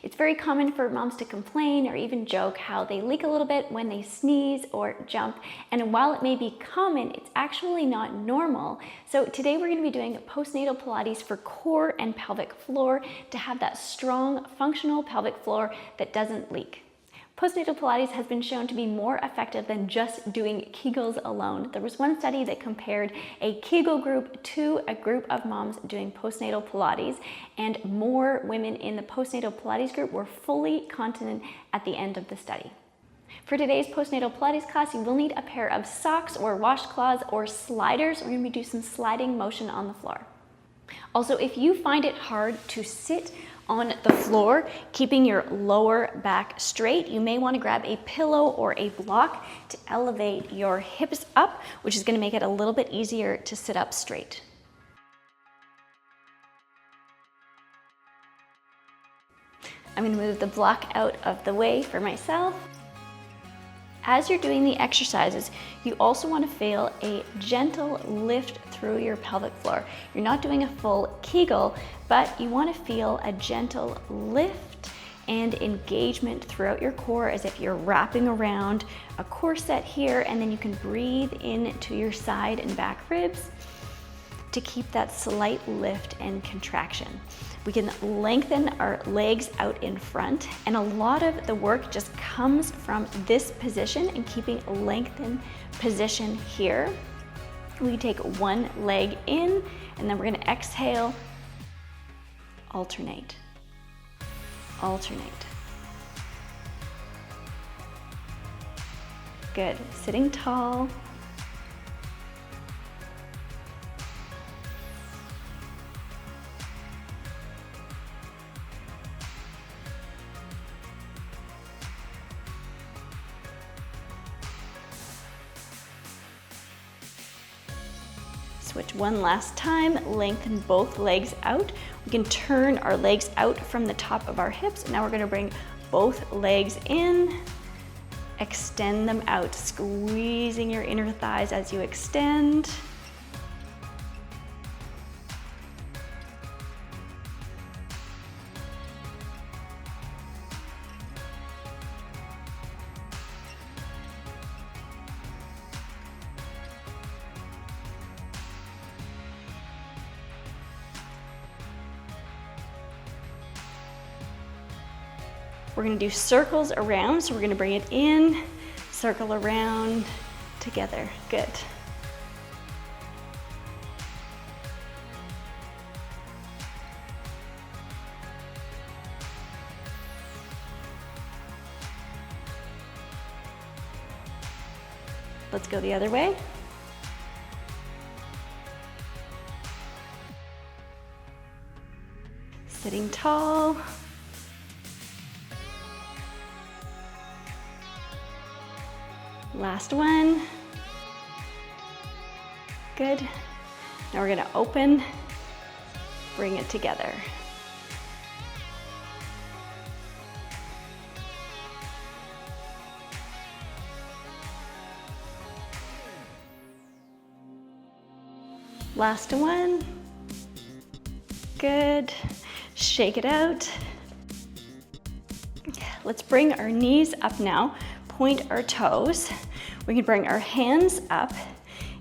It's very common for moms to complain or even joke how they leak a little bit when they sneeze or jump. And while it may be common, it's actually not normal. So today we're going to be doing postnatal Pilates for core and pelvic floor to have that strong, functional pelvic floor that doesn't leak. Postnatal Pilates has been shown to be more effective than just doing Kegels alone. There was one study that compared a Kegel group to a group of moms doing postnatal Pilates, and more women in the postnatal Pilates group were fully continent at the end of the study. For today's postnatal Pilates class, you will need a pair of socks or washcloths or sliders. We're going to do some sliding motion on the floor. Also, if you find it hard to sit on the floor, keeping your lower back straight, you may want to grab a pillow or a block to elevate your hips up, which is going to make it a little bit easier to sit up straight. I'm going to move the block out of the way for myself. As you're doing the exercises, you also want to feel a gentle lift through your pelvic floor. You're not doing a full Kegel, but you want to feel a gentle lift and engagement throughout your core as if you're wrapping around a corset here, and then you can breathe into your side and back ribs to keep that slight lift and contraction. We can lengthen our legs out in front, and a lot of the work just comes from this position and keeping a lengthened position here. We take one leg in, and then we're going to exhale, alternate, alternate. Good. Sitting tall. Switch one last time, lengthen both legs out. We can turn our legs out from the top of our hips. Now we're going to bring both legs in, extend them out, squeezing your inner thighs as you extend. We're going to do circles around, so we're going to bring it in, circle around, together. Good. Let's go the other way. Sitting tall. Last one. Good. Now we're going to open, bring it together. Last one. Good. Shake it out. Let's bring our knees up now. Point our toes. We can bring our hands up,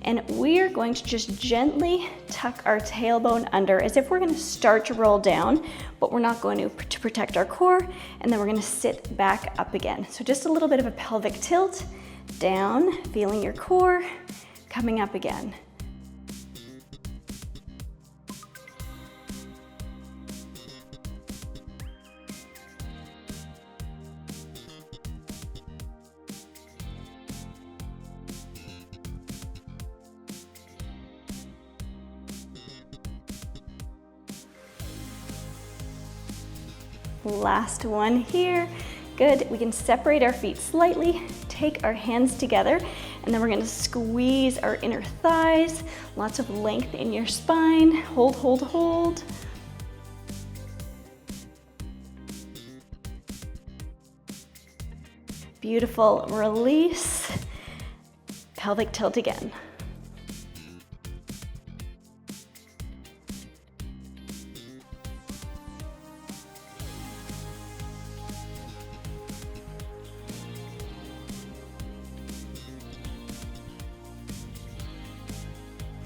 and we're going to just gently tuck our tailbone under as if we're going to start to roll down, but we're not going to protect our core, and then we're going to sit back up again. So just a little bit of a pelvic tilt, down, feeling your core, coming up again. Last one here. Good. We can separate our feet slightly, take our hands together, and then we're going to squeeze our inner thighs. Lots of length in your spine. Hold, hold, hold. Beautiful. Release. Pelvic tilt again.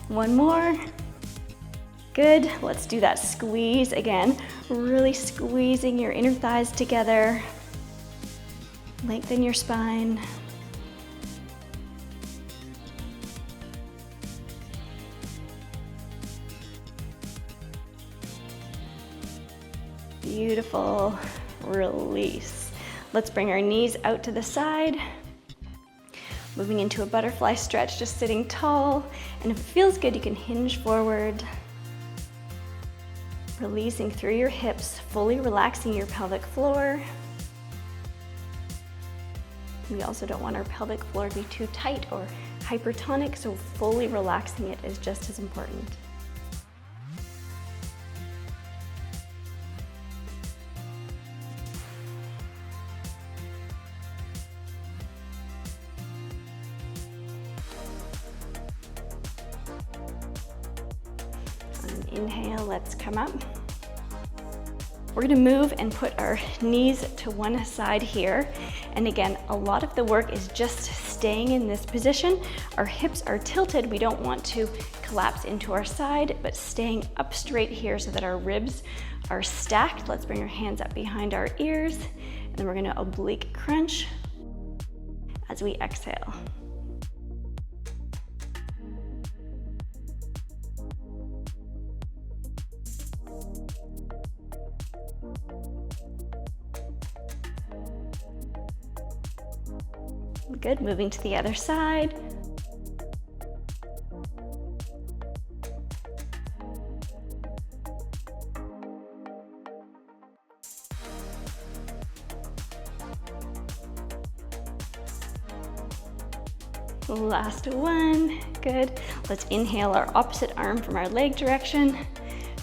One more. Good. Let's do that squeeze again. Really squeezing your inner thighs together. Lengthen your spine. Beautiful. Release. Let's bring our knees out to the side. Moving into a butterfly stretch, just sitting tall. And if it feels good, you can hinge forward. Releasing through your hips, fully relaxing your pelvic floor. We also don't want our pelvic floor to be too tight or hypertonic, so fully relaxing it is just as important. On an inhale, let's come up. We're gonna move and put our knees to one side here. And again, a lot of the work is just staying in this position. Our hips are tilted. We don't want to collapse into our side, but staying up straight here so that our ribs are stacked. Let's bring our hands up behind our ears. And then we're gonna oblique crunch as we exhale. Good, moving to the other side. Last one, good. Let's inhale our opposite arm from our leg direction.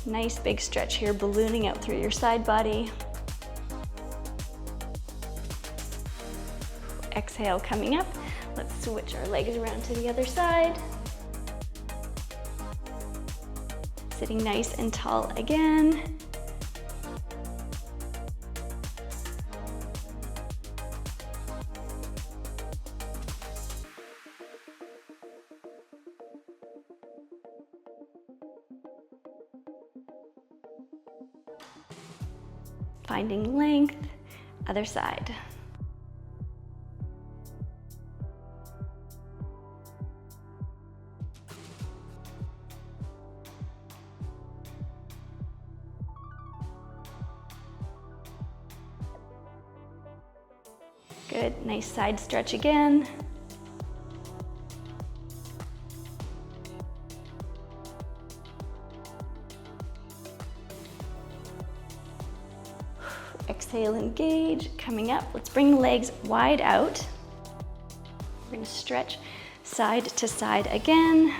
Nice big stretch here, ballooning out through your side body. Exhale, coming up. Let's switch our legs around to the other side. Sitting nice and tall again. Finding length, other side. Good, nice side stretch again. Exhale, engage, coming up. Let's bring the legs wide out. We're gonna stretch side to side again.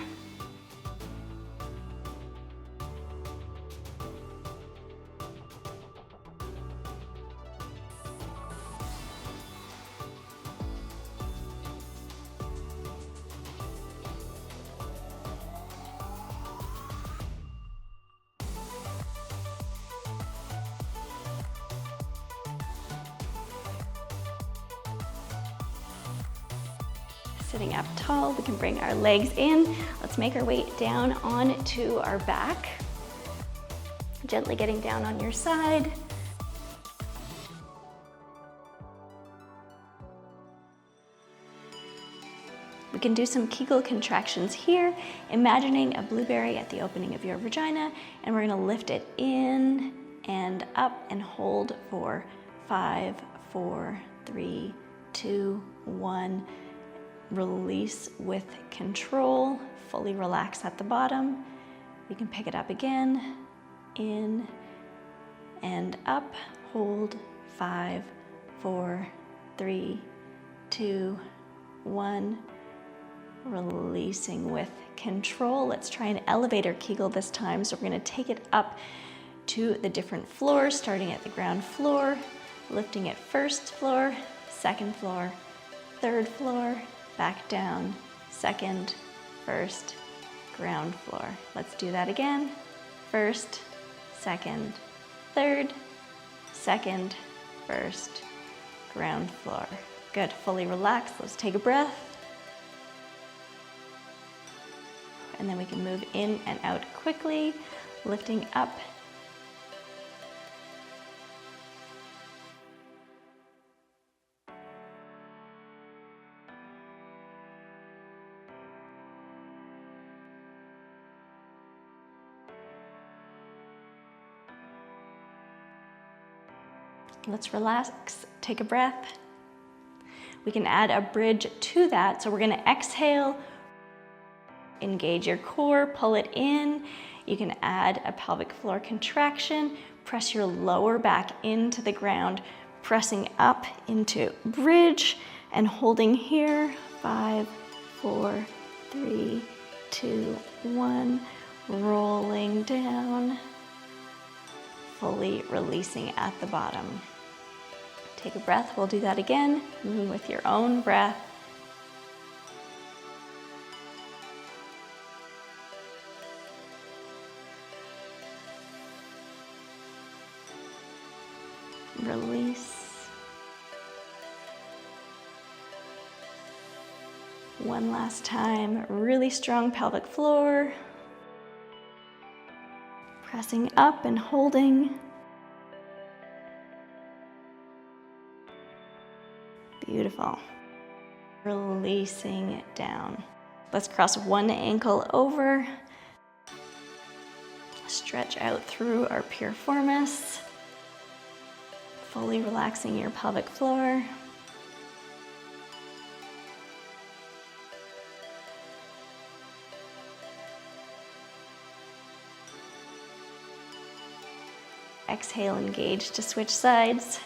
Sitting up tall, we can bring our legs in. Let's make our way down onto our back. Gently getting down on your side. We can do some Kegel contractions here, imagining a blueberry at the opening of your vagina, and we're gonna lift it in and up and hold for 5, 4, 3, 2, 1. Release with control, fully relax at the bottom. We can pick it up again, in and up, hold 5, 4, 3, 2, 1. Releasing with control. Let's try an elevator Kegel this time. So we're gonna take it up to the different floors, starting at the ground floor, lifting it first floor, second floor, third floor, back down, second, first, ground floor. Let's do that again. First, second, third, second, first, ground floor. Good, fully relaxed. Let's take a breath. and then we can move in and out quickly, lifting up. Let's relax, take a breath. We can add a bridge to that. So we're gonna exhale, engage your core, pull it in. You can add a pelvic floor contraction, press your lower back into the ground, pressing up into bridge and holding here. 5, 4, 3, 2, 1. Rolling down, fully releasing at the bottom. Take a breath, we'll do that again, moving with your own breath. Release. One last time, really strong pelvic floor. Pressing up and holding. Beautiful. Releasing it down. Let's cross one ankle over. Stretch out through our piriformis. Fully relaxing your pelvic floor. Exhale, engage to switch sides.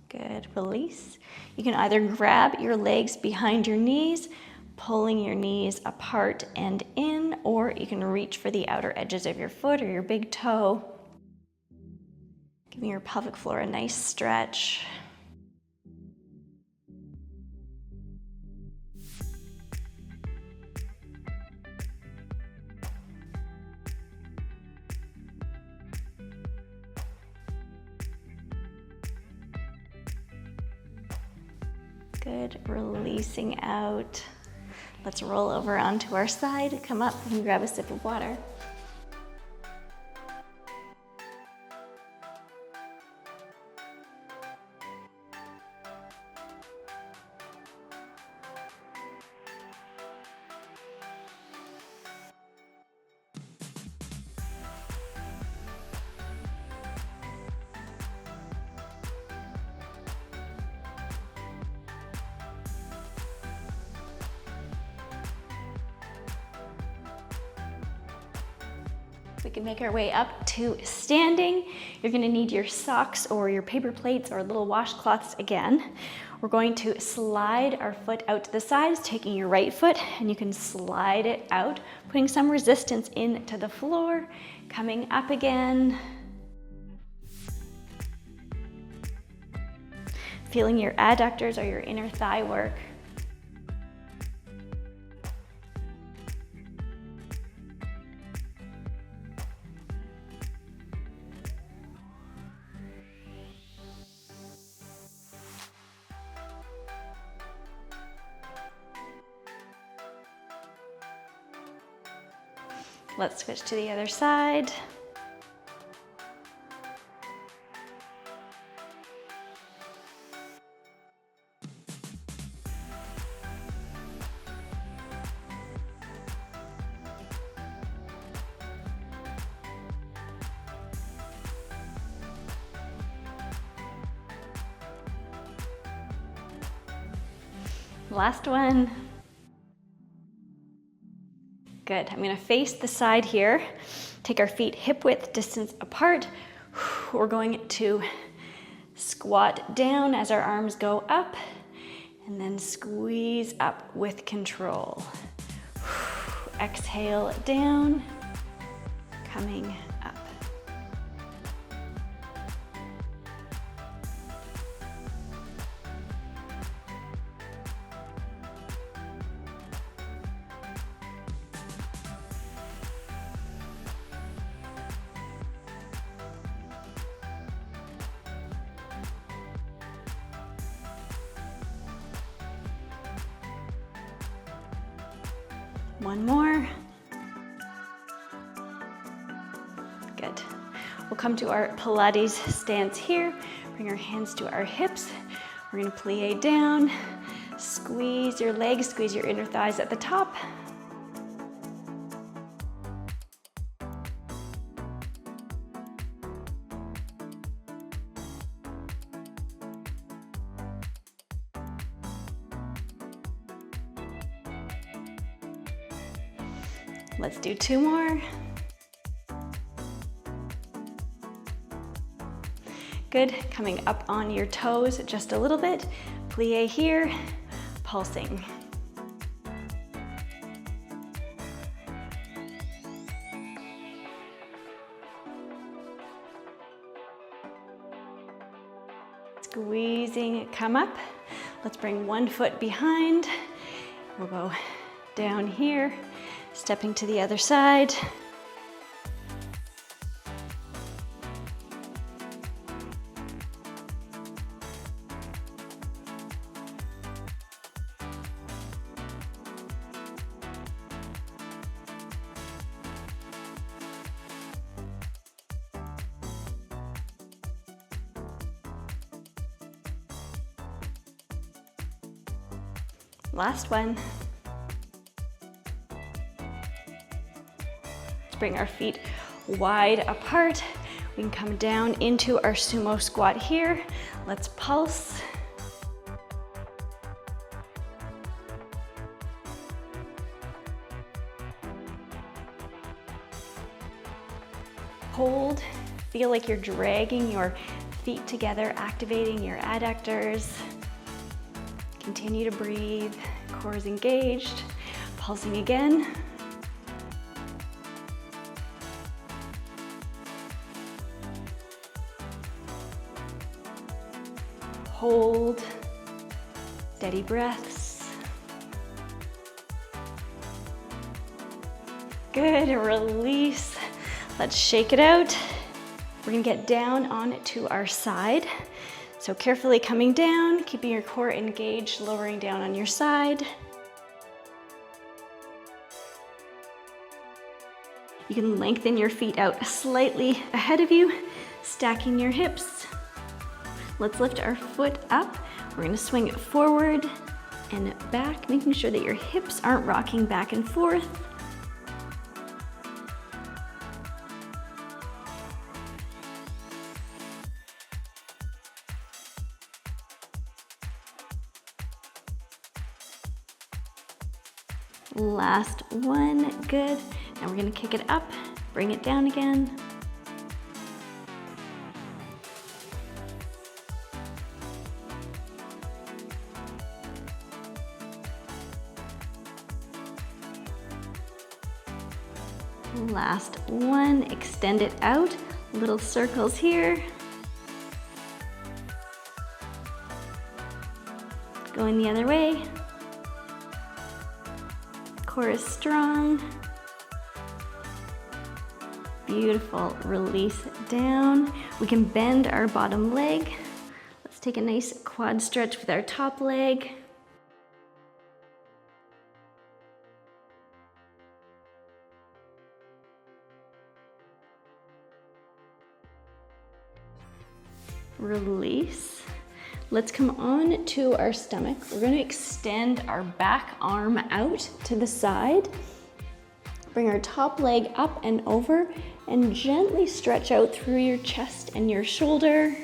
Good, release. You can either grab your legs behind your knees, pulling your knees apart and in, or you can reach for the outer edges of your foot or your big toe. Giving your pelvic floor a nice stretch. Good, releasing out. Let's roll over onto our side. Come up and grab a sip of water. We can make our way up to standing. You're gonna need your socks or your paper plates or little washcloths again. We're going to slide our foot out to the sides, taking your right foot, and you can slide it out, putting some resistance into the floor, coming up again. Feeling your adductors or your inner thigh work. Let's switch to the other side. Last one. Good, I'm gonna face the side here. Take our feet hip width distance apart. We're going to squat down as our arms go up and then squeeze up with control. Exhale down, coming up. One more. Good. We'll come to our Pilates stance here. Bring our hands to our hips. We're gonna plie down. Squeeze your legs, squeeze your inner thighs at the top. Let's do two more. Good, coming up on your toes just a little bit. Plie here, pulsing. Squeezing, come up. Let's bring one foot behind. We'll go down here, stepping to the other side. Last one. Let's bring our feet wide apart. We can come down into our sumo squat here. Let's pulse. Hold. Feel like you're dragging your feet together, activating your adductors. Continue to breathe, core is engaged, pulsing again. Hold, steady breaths. Good, release. Let's shake it out. We're gonna get down onto our side. So carefully coming down, keeping your core engaged, lowering down on your side. You can lengthen your feet out slightly ahead of you, stacking your hips. Let's lift our foot up. We're gonna swing it forward and back, making sure that your hips aren't rocking back and forth. Last one, good. Now we're gonna kick it up, bring it down again. Last one, extend it out, little circles here. Going the other way. Core is strong. Beautiful, release down. We can bend our bottom leg. Let's take a nice quad stretch with our top leg. Release. Let's come on to our stomach. We're gonna extend our back arm out to the side. Bring our top leg up and over and gently stretch out through your chest and your shoulder.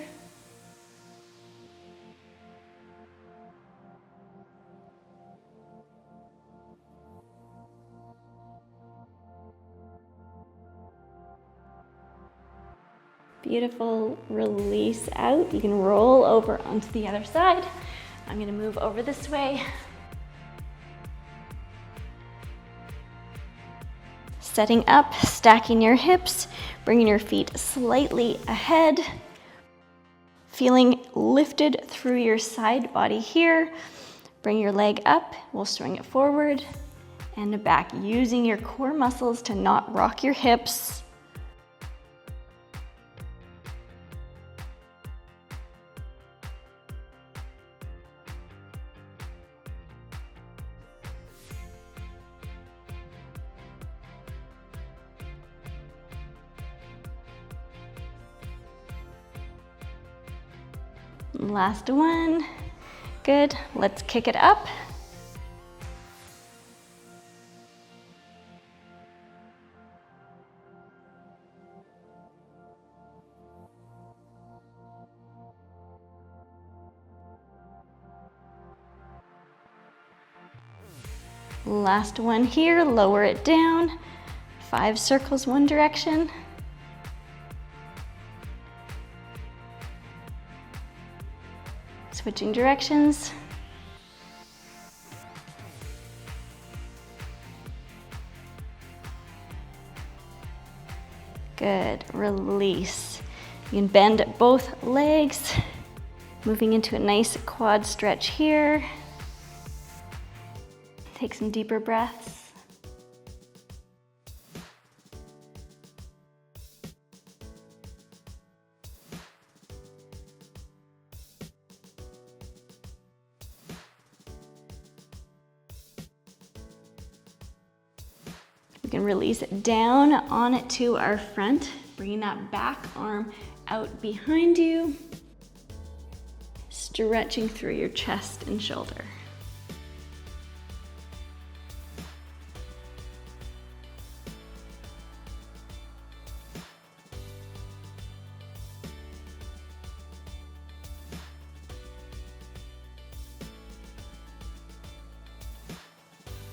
Beautiful, release out. You can roll over onto the other side. I'm gonna move over this way. Setting up, stacking your hips, bringing your feet slightly ahead. Feeling lifted through your side body here. Bring your leg up, we'll swing it forward and back, using your core muscles to not rock your hips. Last one. Good. Let's kick it up. Last one here, lower it down. 5 circles one direction. Switching directions. Good, release. You can bend both legs, moving into a nice quad stretch here. Take some deeper breaths. We can release it down on it to our front, bringing that back arm out behind you, stretching through your chest and shoulder.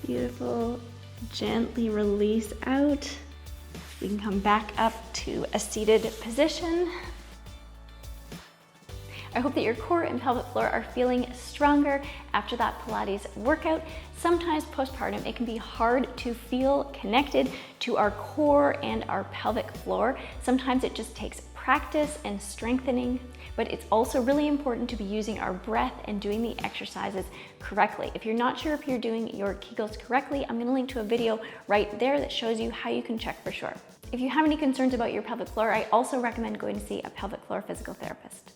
Beautiful. Gently release out. We can come back up to a seated position. I hope that your core and pelvic floor are feeling stronger after that Pilates workout. Sometimes postpartum, it can be hard to feel connected to our core and our pelvic floor. Sometimes it just takes practice and strengthening, but it's also really important to be using our breath and doing the exercises correctly. If you're not sure if you're doing your Kegels correctly, I'm gonna link to a video right there that shows you how you can check for sure. If you have any concerns about your pelvic floor, I also recommend going to see a pelvic floor physical therapist.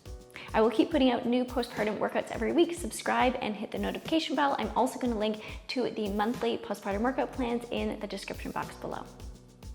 I will keep putting out new postpartum workouts every week. Subscribe and hit the notification bell. I'm also gonna link to the monthly postpartum workout plans in the description box below.